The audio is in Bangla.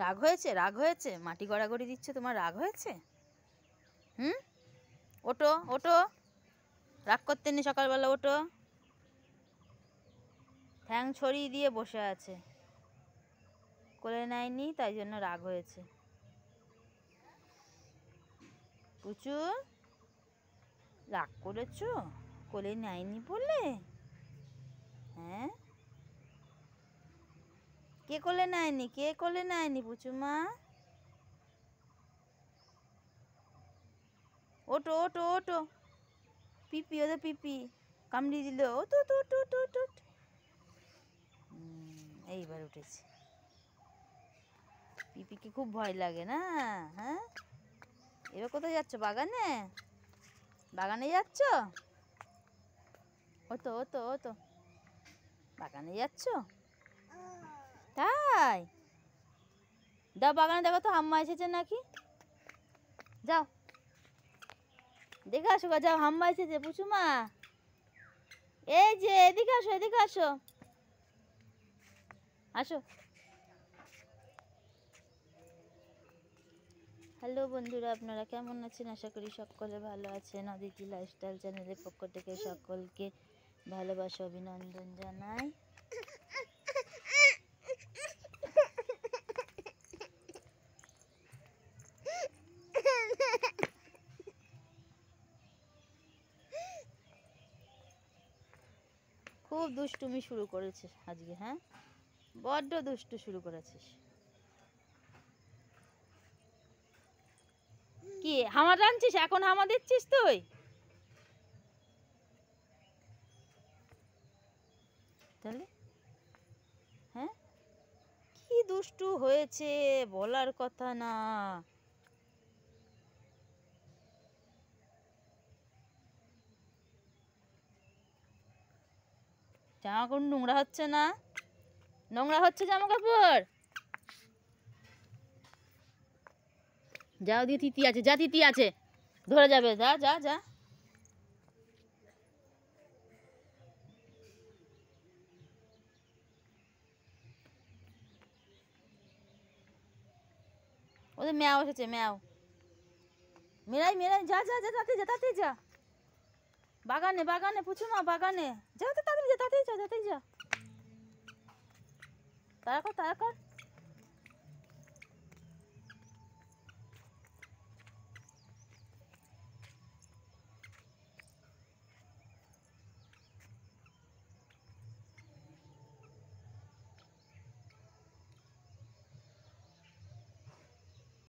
রাগ হয়েছে? রাগ হয়েছে? মাটি গড়াগড়ি দিচ্ছে, তোমার রাগ হয়েছে? হুম, ওটো ওটো, রাগ করতে নেই, সকালবেলা ওটো। ঠ্যাং ছড়িয়ে দিয়ে বসে আছে, কোলে নেয়নি, তাই জন্য রাগ হয়েছে। পুচু রাগ করেছো কোলে নেয়নি বলে? হ্যাঁ, কে কোলে নেয়নি? কে কোলে নেয়নি পুচুমা? ওটো ওটো ওটো, পিপি, ওদের পিপি কামড়িয়ে দিল। ও তো তো তো তো তো, এইবার উঠেছে। পিপিকে খুব ভয় লাগে না? হ্যাঁ, এবার কোথায় যাচ্ছ? বাগানে? বাগানে যাচ্ছ? ও তো ও তো ও তো, বাগানে যাচ্ছ? তাই দাও, বাগানে দেখো তো হাম্মা এসেছে নাকি। যাও দেখে আসো গা, যাও, হাম্মা এসেছে পুচুমা। এই যে, এদিকে আসো, এদিকে আসো, আসো। হ্যালো বন্ধুরা, আপনারা কেমন আছেন? আশা করি সকলে ভালো আছেন। অদিতি লাইফস্টাইল চ্যানেলের পক্ষ থেকে সকলকে ভালোবাসা, অভিনন্দন জানাই। খুব দুষ্টুমি শুরু করেছিস আজকে, হ্যাঁ, বড্ড দুষ্টু শুরু করেছিস। কি হামা টানছিস এখন? হামা দিচ্ছিস তুই? তাহলে হ্যাঁ, কি দুষ্টু হয়েছে বলার কথা না। জামা কাপড় নোংরা হচ্ছে না? নোংরা হচ্ছে জামা কাপড়? যাও, দিয়ে তিতি আছে, যা, তিতি আছে, ধরে যাবে, যা যা যা। ওদের ম্যাও এসেছে, ম্যাও। মেরাই মেরাই, যা যা যা, তাতে যা, তাতে যা। বাগানে বাগানে পুচুমা, বাগানে যাও তো, তাড়াতাড়ি যা, তাড়াতাড়ি যা, তাড়াতাড়ি যা। তাড়া কর, তাড়া কর।